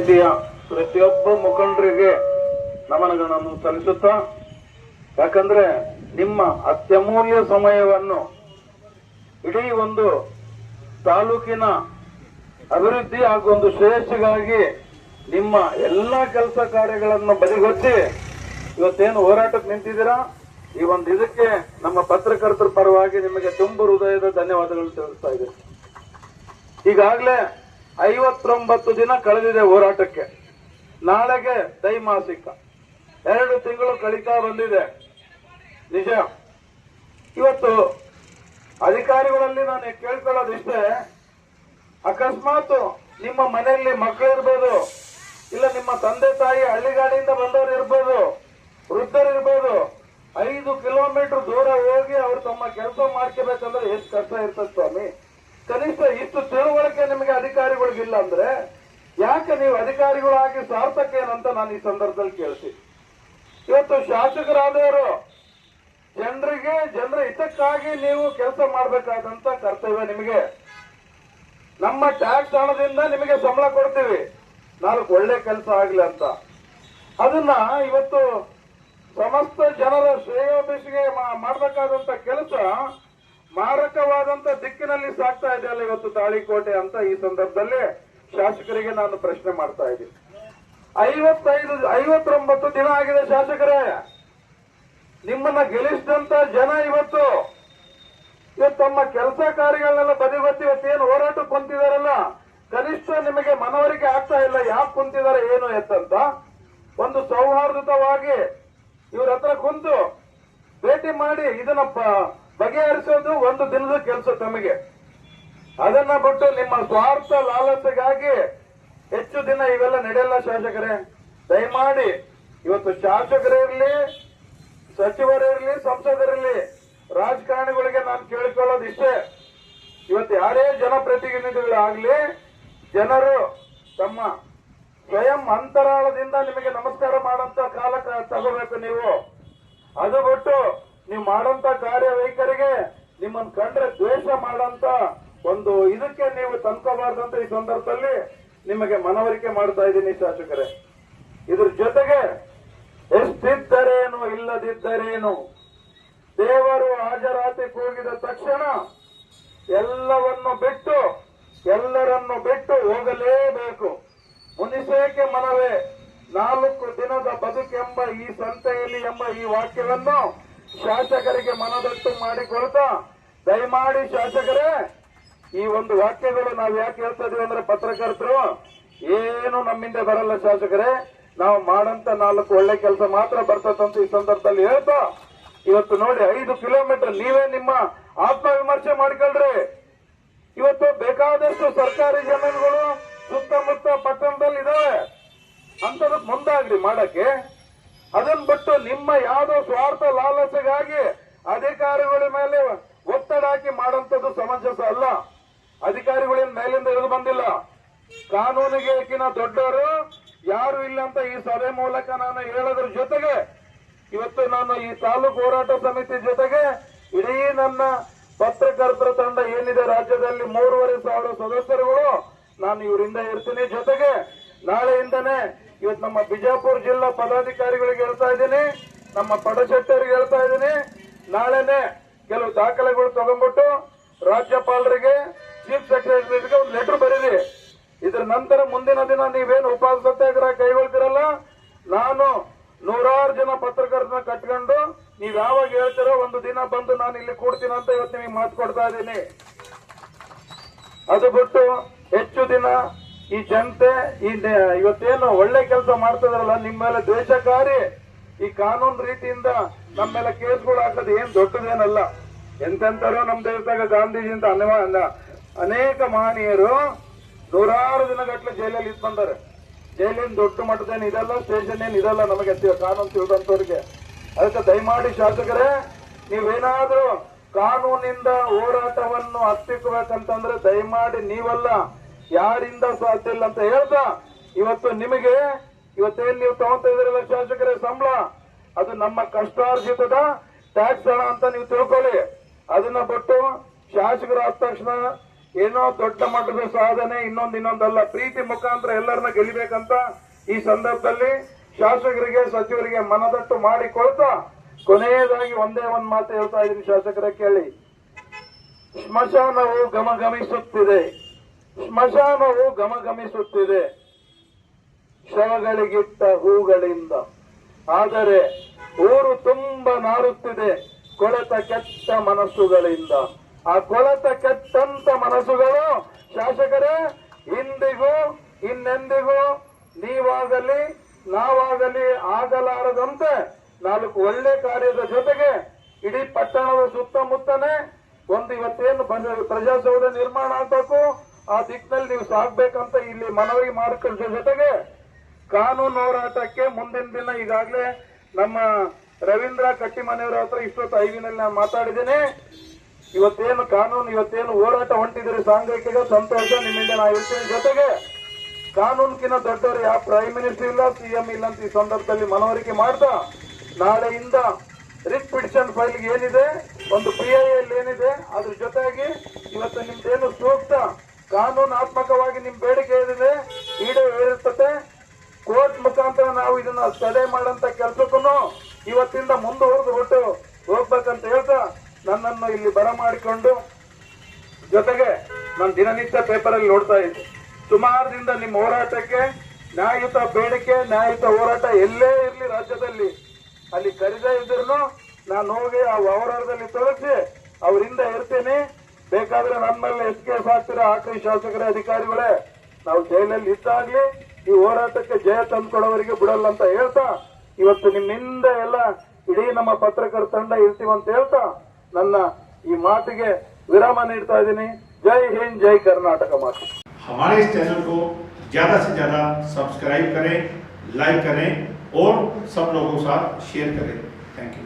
ರೀತಿಯ ಪ್ರತಿಯೊಬ್ಬ ಮುಖಂಡರಿಗೆ ನಮನಗಳನ್ನು ಸಲ್ಲಿಸುತ್ತಾ, ಯಾಕಂದ್ರೆ ನಿಮ್ಮ ಅತ್ಯಮೂಲ್ಯ ಸಮಯವನ್ನು ಇಡೀ ಒಂದು ತಾಲೂಕಿನ ಅಭಿವೃದ್ಧಿ ಹಾಗೂ ಒಂದು ಶ್ರೇಯಸ್ಸಿಗಾಗಿ ನಿಮ್ಮ ಎಲ್ಲ ಕೆಲಸ ಕಾರ್ಯಗಳನ್ನು ಬದಿಗೊತ್ತಿ ಇವತ್ತೇನು ಹೋರಾಟಕ್ಕೆ ನಿಂತಿದ್ದೀರಾ, ಈ ಒಂದು ಇದಕ್ಕೆ ನಮ್ಮ ಪತ್ರಕರ್ತರ ಪರವಾಗಿ ನಿಮಗೆ ತುಂಬು ಹೃದಯದ ಧನ್ಯವಾದಗಳು ತಿಳಿಸ್ತಾ ಇದ್ದೇನೆ. ಈಗಾಗಲೇ 59 ದಿನ ಕಳೆದಿದೆ ಹೋರಾಟಕ್ಕೆ. ನಾಳೆಗೆ ದ್ವೈಮಾಸಿಕ 2 ತಿಂಗಳು ಕಳೀತಾ ಬಂದಿದೆ. ನಿಜ, ಇವತ್ತು ಅಧಿಕಾರಿಗಳಲ್ಲಿ ನಾನು ಕೇಳ್ಕೊಳ್ಳೋದಿಷ್ಟೇ, ಅಕಸ್ಮಾತ್ ನಿಮ್ಮ ಮನೆಯಲ್ಲಿ ಮಕ್ಕಳಿರ್ಬೋದು, ಇಲ್ಲ ನಿಮ್ಮ ತಂದೆ ತಾಯಿ ಹಳ್ಳಿಗಾಡಿಯಿಂದ ಬಂದವರು ಇರ್ಬೋದು, ವೃದ್ಧರಿರ್ಬೋದು, 5 ಕಿಲೋಮೀಟರ್ ದೂರ ಹೋಗಿ ಅವ್ರು ತಮ್ಮ ಕೆಲಸ ಮಾಡ್ಕೋಬೇಕಂದ್ರೆ ಎಷ್ಟು ಕಷ್ಟ ಇರ್ತದೆ ಸ್ವಾಮಿ. ಕನಿಷ್ಠ ಇಷ್ಟು ತಿಳುವಳಿಕೆ ನಿಮಗೆ ಅಧಿಕಾರಿಗಳಿಗಿಲ್ಲ ಅಂದ್ರೆ ಯಾಕೆ ನೀವು ಅಧಿಕಾರಿಗಳಾಗಿ ಸಾರ್ಥಕ ಏನಂತ ನಾನು ಈ ಸಂದರ್ಭದಲ್ಲಿ ಕೇಳ್ತೀನಿ. ಇವತ್ತು ಶಾಸಕರಾದವರು ಜನರ ಹಿತಕ್ಕಾಗಿ ನೀವು ಕೆಲಸ ಮಾಡಬೇಕಾದಂತ ಕರ್ತವ್ಯ ನಿಮಗೆ. ನಮ್ಮ ಟ್ಯಾಕ್ಸ್ ಹಣದಿಂದ ನಿಮಗೆ ಸಂಬಳ ಕೊಡ್ತೀವಿ, 4 ಒಳ್ಳೆ ಕೆಲಸ ಆಗ್ಲಿ ಅಂತ. ಅದನ್ನ ಇವತ್ತು ಸಮಸ್ತ ಜನರ ಶ್ರೇಯೋಭಿವೃದ್ಧಿಗೆ ಮಾಡಬೇಕಾದಂತ ಕೆಲಸ ಮಾರಕವಾದಂತ ದಿಕ್ಕಿನಲ್ಲಿ ಸಾಗ್ತಾ ಇದೆಯಲ್ಲ ಇವತ್ತು ತಾಳಿಕೋಟೆ ಅಂತ ಈ ಸಂದರ್ಭದಲ್ಲಿ ಶಾಸಕರಿಗೆ ನಾನು ಪ್ರಶ್ನೆ ಮಾಡ್ತಾ ಇದ್ದೀನಿ. 59 ದಿನ ಆಗಿದೆ ಶಾಸಕರೇ, ನಿಮ್ಮನ್ನ ಗೆಲ್ಲಿಸಿದಂತ ಜನ ಇವತ್ತು ತಮ್ಮ ಕೆಲಸ ಕಾರ್ಯಗಳನ್ನೆಲ್ಲ ಬದಿಗೊತ್ತಿ ಇವತ್ತೇನು ಹೋರಾಟಕ್ಕೆ ಕುಂತಿದಾರಲ್ಲ, ಕನಿಷ್ಠ ನಿಮಗೆ ಮನವರಿಕೆ ಆಗ್ತಾ ಇಲ್ಲ ಯಾಕೆ ಕುಂತಿದ್ದಾರೆ ಏನು ಎತ್ತಂತ. ಒಂದು ಸೌಹಾರ್ದವಾಗಿ ಇವ್ರ ಹತ್ರ ಕುಂತು ಭೇಟಿ ಮಾಡಿ ಇದನ್ನ ಬಗೆಹರಿಸೋದು ಒಂದು ದಿನದ ಕೆಲಸ ತಮಗೆ. ಅದನ್ನ ಬಿಟ್ಟು ನಿಮ್ಮ ಸ್ವಾರ್ಥ ಲಾಲಸೆಗಾಗಿ ಹೆಚ್ಚು ದಿನ ಇವೆಲ್ಲ ನಡೆಯಲ್ಲ ಶಾಸಕರೇ. ದಯಮಾಡಿ ಇವತ್ತು ಶಾಸಕರಿರ್ಲಿ, ಸಚಿವರಿರ್ಲಿ, ಸಂಸದರಿರ್ಲಿ, ರಾಜಕಾರಣಿಗಳಿಗೆ ನಾನು ಕೇಳಿಕೊಳ್ಳೋದಿಷ್ಟೇ, ಇವತ್ತು ಯಾರೇ ಜನಪ್ರತಿನಿಧಿಗಳಾಗ್ಲಿ ಜನರು ತಮ್ಮ ಸ್ವಯಂ ಅಂತರಾಳದಿಂದ ನಿಮಗೆ ನಮಸ್ಕಾರ ಮಾಡಂತ ಕಾಲಕ್ಕೆ ತಗೋಬೇಕು ನೀವು. ಅದು ಬಿಟ್ಟು ನೀವು ಮಾಡಂತ ಕಾರ್ಯವೈಖರಿಗೆ ನಿಮ್ಮನ್ನು ಕಂಡ್ರೆ ದ್ವೇಷ ಮಾಡಂತ ಒಂದು ಇದಕ್ಕೆ ನೀವು ತಂದ್ಕೋಬಾರ್ದಂತ ಈ ಸಂದರ್ಭದಲ್ಲಿ ನಿಮಗೆ ಮನವರಿಕೆ ಮಾಡ್ತಾ ಇದ್ದೀನಿ ಶಾಸಕರೇ. ಇದ್ರ ಜೊತೆಗೆ ಎಷ್ಟಿದ್ದರೇನು ಇಲ್ಲದಿದ್ದರೇನು, ದೇವರು ಹಾಜರಾತಿ ಕೂಗಿದ ತಕ್ಷಣ ಎಲ್ಲರನ್ನು ಬಿಟ್ಟು ಹೋಗಲೇಬೇಕು. ಮುನಿಸೇಕೆ ಮನವೇ 4 ದಿನದ ಬದುಕೆಂಬ ಈ ಸಂತೆಯಲ್ಲಿ ಎಂಬ ಈ ವಾಕ್ಯವನ್ನು ಶಾಸಕರಿಗೆ ಮನದಟ್ಟು ಮಾಡಿಕೊಳ್ತಾ, ದಯಮಾಡಿ ಶಾಸಕರೇ ಈ ಒಂದು ವಾಕ್ಯಗಳು ನಾವು ಯಾಕೆ ಹೇಳ್ತಾ ಇದೀವಿ ಅಂದ್ರೆ, ಪತ್ರಕರ್ತರು ಏನು ನಮ್ಮಿಂದ ಬರಲ್ಲ ಶಾಸಕರೇ, ನಾವು ಮಾಡಂತ 4 ಒಳ್ಳೆ ಕೆಲಸ ಮಾತ್ರ ಬರ್ತದಂತ ಈ ಸಂದರ್ಭದಲ್ಲಿ ಹೇಳ್ತಾ, ಇವತ್ತು ನೋಡಿ 5 ಕಿಲೋಮೀಟರ್ ನೀವೇ ನಿಮ್ಮ ಆತ್ಮವಿಮರ್ಶೆ ಮಾಡ್ಕೊಳ್ರಿ. ಇವತ್ತು ಬೇಕಾದಷ್ಟು ಸರ್ಕಾರಿ ಜಮೀನುಗಳು ಸುತ್ತಮುತ್ತ ಪಟ್ಟಣದಲ್ಲಿ ಇದಾವೆ, ಅಂತದಕ್ಕೆ ಮುಂದಾಗ್ರಿ ಮಾಡಕ್ಕೆ. ಅದನ್ನ ಬಿಟ್ಟು ನಿಮ್ಮ ಯಾವುದೋ ಸ್ವಾರ್ಥ ಲಾಲಸೆಗಾಗಿ ಅಧಿಕಾರಿಗಳ ಮೇಲೆ ಒತ್ತಡ ಹಾಕಿ ಮಾಡಂತದ್ದು ಸಮಂಜಸ ಅಲ್ಲ. ಅಧಿಕಾರಿಗಳೇನ್ ಮೇಲಿಂದ ಇಳಿದು ಬಂದಿಲ್ಲ, ಕಾನೂನಿಗೆ ಏಕಿನ ದೊಡ್ಡವರು ಯಾರು ಇಲ್ಲ ಅಂತ ಈ ಸಭೆ ಮೂಲಕ ನಾನು ಹೇಳೋದ್ರ ಜೊತೆಗೆ ಇವತ್ತು ನಾನು ಈ ತಾಲೂಕು ಹೋರಾಟ ಸಮಿತಿ ಜೊತೆಗೆ ಇಡೀ ನನ್ನ ಪತ್ರಕರ್ತರ ತಂಡ ಏನಿದೆ ರಾಜ್ಯದಲ್ಲಿ 3,500 ಸದಸ್ಯರುಗಳು ನಾನು ಇವರಿಂದ ಇರ್ತೀನಿ. ಜೊತೆಗೆ ನಾಳೆಯಿಂದನೇ ಇವತ್ತು ನಮ್ಮ ಬಿಜಾಪುರ ಜಿಲ್ಲಾ ಪದಾಧಿಕಾರಿಗಳಿಗೆ ಹೇಳ್ತಾ ಇದ್ದೀನಿ, ನಮ್ಮ ಪಡಶೆಟ್ಟರಿಗೆ ಹೇಳ್ತಾ ಇದ್ದೀನಿ, ನಾಳೆನೆ ಕೆಲವು ದಾಖಲೆಗಳು ತಗೊಂಡ್ಬಿಟ್ಟು ರಾಜ್ಯಪಾಲರಿಗೆ, ಚೀಫ್ ಸೆಕ್ರೆಟರಿಗೆ ಒಂದು ಲೆಟರ್ ಬರೀರಿ. ಇದ್ರ ನಂತರ ಮುಂದಿನ ದಿನ ನೀವೇನು ಉಪವಾಸ ಸತ್ಯಾಗ್ರಹ ಕೈಗೊಳ್ತಿರಲ್ಲ, ನಾನು 100 ಜನ ಪತ್ರಕರ್ತನ ಕಟ್ಕೊಂಡು ನೀವ್ ಯಾವಾಗ ಹೇಳ್ತಿರೋ ಒಂದು ದಿನ ಬಂದು ನಾನು ಇಲ್ಲಿ ಕೂಡ್ತೀನಿ ಅಂತ ಇವತ್ತು ನಿಮಗೆ ಮಾತು ಕೊಡ್ತಾ ಇದ್ದೀನಿ. ಅದು ಬಿಟ್ಟು ಹೆಚ್ಚು ದಿನ ಈ ಜನತೆ ಇವತ್ತೇನು ಒಳ್ಳೆ ಕೆಲಸ ಮಾಡ್ತಿದಾರಲ್ಲ ನಿಮ್ಮ ಮೇಲೆ ದ್ವೇಷಕಾರಿ ಈ ಕಾನೂನು ರೀತಿಯಿಂದ ನಮ್ಮ ಮೇಲೆ ಕೇಸ್ಗಳು ಹಾಕೋದು ಏನ್ ದೊಡ್ಡದೇನಲ್ಲ. ಎಂತೆಂತರೋ ನಮ್ಮ ದೇಶದಾಗ ಗಾಂಧೀಜಿಂದ ಅನೇಕ ಮಹನೀಯರು 100 ದಿನಗಟ್ಟಲೆ ಜೈಲಲ್ಲಿ ಇದ್ ಬಂದಾರೆ. ಜೈಲಿನ ದೊಡ್ಡ ಮಟ್ಟದೇನು ಇದಲ್ಲ, ಸ್ಟೇಷನ್ ಏನ್ ಇದಲ್ಲ ನಮಗೆ ಕಾನೂನು ತಿಳಿದಂತವ್ರಿಗೆ. ಅದಕ್ಕೆ ದಯಮಾಡಿ ಶಾಸಕರೇ, ನೀವೇನಾದ್ರೂ ಕಾನೂನಿಂದ ಹೋರಾಟವನ್ನು ಹತ್ತಿಕ್ಕಬೇಕಂತಂದ್ರೆ ದಯಮಾಡಿ ನೀವಲ್ಲ, ಯಾರಿಂದ ಸಾಧ್ಯ ಇಲ್ಲ ಅಂತ ಹೇಳ್ತಾ, ಇವತ್ತು ನಿಮಗೆ ಇವತ್ತೇನ್ ನೀವು ತಗೊಂತ ಇದ್ರಲ್ಲ ಶಾಸಕರೇ ಸಂಬಳ, ಅದು ನಮ್ಮ ಕಷ್ಟಾರ್ಜಿತದ ಟ್ಯಾಕ್ಸ್ ಹಣ ಅಂತ ನೀವು ತಿಳ್ಕೊಳ್ಳಿ. ಅದನ್ನ ಬಿಟ್ಟು ಶಾಸಕರಾದ ತಕ್ಷಣ ಏನೋ ದೊಡ್ಡ ಮಟ್ಟದ ಸಾಧನೆ ಇನ್ನೊಂದಲ್ಲ, ಪ್ರೀತಿ ಮುಖಾಂತರ ಎಲ್ಲರನ್ನ ಗೆಲ್ಲಿಬೇಕಂತ ಈ ಸಂದರ್ಭದಲ್ಲಿ ಶಾಸಕರಿಗೆ ಸಚಿವರಿಗೆ ಮನದಟ್ಟು ಮಾಡಿಕೊಳ್ತಾ ಕೊನೆಯದಾಗಿ ಒಂದೇ ಒಂದು ಮಾತು ಹೇಳ್ತಾ ಇದ್ದೀನಿ, ಶಾಸಕರ ಕೇಳಿ. ಸ್ಮಶಾನವು ಗಮಗಮಿಸುತ್ತಿದೆ, ಸ್ಮಶಾನವು ಗಮಗಮಿಸುತ್ತಿದೆ ಶವಗಳಿಗಿಟ್ಟ ಹೂಗಳಿಂದ. ಆದರೆ ಊರು ತುಂಬ ನಾರುತ್ತಿದೆ ಕೊಳೆತ ಕೆಟ್ಟ ಮನಸ್ಸುಗಳಿಂದ. ಆ ಕೊಳೆತ ಕೆಟ್ಟಂತ ಮನಸ್ಸುಗಳು ಶಾಸಕರೇ ಇಂದಿಗೂ ಇನ್ನೆಂದಿಗೂ ನೀವಾಗಲಿ ನಾವಾಗಲಿ ಆಗಲಾರದಂತೆ 4 ಒಳ್ಳೆ ಕಾರ್ಯದ ಜೊತೆಗೆ ಇಡೀ ಪಟ್ಟಣದ ಸುತ್ತಮುತ್ತನೇ ಒಂದು ಇವತ್ತೇನು ಪ್ರಜಾಸೌಧ ನಿರ್ಮಾಣ ಆಗಬೇಕು, ಆ ದಿಕ್ಕಿನಲ್ಲಿ ನೀವು ಸಾಗ್ಬೇಕಂತ ಇಲ್ಲಿ ಮನವಿ ಮಾಡಿಕೊಳ್ಳೋ ಜೊತೆಗೆ ಕಾನೂನು ಹೋರಾಟಕ್ಕೆ ಮುಂದಿನ ದಿನ ಈಗಾಗಲೇ ನಮ್ಮ ರವೀಂದ್ರ ಕಟ್ಟಿಮನೆಯವರ ಹತ್ರ ಇಷ್ಟೊತ್ತು ಐವಿನಲ್ಲಿ ನಾನು ಮಾತಾಡಿದ್ದೇನೆ. ಇವತ್ತೇನು ಹೋರಾಟ ಹೊಂಟಿದ್ರೆ ಸಾಂಘಿಕ ಸಂತೋಷ, ನಿಮ್ಮಿಂದ ನಾ ಹೇಳ್ತೀನಿ. ಜೊತೆಗೆ ಕಾನೂನಿನ ದೊಡ್ಡವರು ಯಾವ ಪ್ರೈಮ್ ಮಿನಿಸ್ಟರ್ ಇಲ್ಲ, ಸಿಎಂ ಇಲ್ಲ ಅಂತ ಈ ಸಂದರ್ಭದಲ್ಲಿ ಮನವರಿಕೆ ಮಾಡ್ತಾ ನಾಳೆಯಿಂದ ರಿಟ್ ಪಿಟಿಷನ್ ಫೈಲ್ ಏನಿದೆ, ಒಂದು PIL ಏನಿದೆ, ಅದ್ರ ಜೊತೆಗೆ ಇವತ್ತು ನಿಮ್ದೇನು ಸೂಕ್ತ ಕಾನೂನಾತ್ಮಕವಾಗಿ ನಿಮ್ ಬೇಡಿಕೆ ಏನಿದೆ ಈಡೇರಿರ್ತದೆ. ಕೋರ್ಟ್ ಮುಖಾಂತರ ನಾವು ಇದನ್ನ ತಡೆ ಮಾಡಂತ ಕೆಲಸಕ್ಕೂ ಇವತ್ತಿಂದ ಮುಂದುವರೆದು ಹೋಗ್ಬೇಕಂತ ಹೇಳ್ತಾ ನನ್ನನ್ನು ಇಲ್ಲಿ ಬರಮಾಡಿಕೊಂಡು, ಜೊತೆಗೆ ನಾನು ದಿನನಿತ್ಯ ಪೇಪರ್ ಅಲ್ಲಿ ನೋಡ್ತಾ ಇದ್ದೆ, ಸುಮಾರು ದಿನದ ನಿಮ್ಮ ಹೋರಾಟಕ್ಕೆ ನ್ಯಾಯಯುತ ಬೇಡಿಕೆ ನ್ಯಾಯಯುತ ಹೋರಾಟ ಎಲ್ಲೇ ಇರಲಿ ರಾಜ್ಯದಲ್ಲಿ ಅಲ್ಲಿ ಕರೆದೇ ಇದ್ರು ನಾನು ಹೋಗಿ ಆ ಹೋರಾಟದಲ್ಲಿ ತೊಡಗಿಸಿ ಅವರಿಂದ ಇರ್ತೇನೆ. ಬೇಕಾದ್ರೆ ನನ್ನ ಮೇಲೆ SKS ಆಗ್ತೀರಾ ಹಾಕಿ ಶಾಸಕರ ಅಧಿಕಾರಿಗಳೇ, ನಾವು ಜೈಲಲ್ಲಿ ಇದ್ದಾಗ್ಲಿ ಈ ಹೋರಾಟಕ್ಕೆ ಜಯ ತಂದ್ಕೊಡೋವರಿಗೆ ಬಿಡಲ್ಲ ಅಂತ ಹೇಳ್ತಾ ಇವತ್ತು ನಿಮ್ಮಿಂದ ಎಲ್ಲ ಇಡೀ ನಮ್ಮ ಪತ್ರಕರ್ತ ತಂಡ ಇರ್ತೀವಂತ ಹೇಳ್ತಾ ನನ್ನ ಈ ಮಾತಿಗೆ विराम नीडता इದ್ದೀನಿ. जय हिंद, जय कर्नाटक माता। हमारे इस चैनल को ज़्यादा से ज़्यादा सब्सक्राइब करें, लाइक करें और सब लोगों के साथ शेयर करें। Thank you.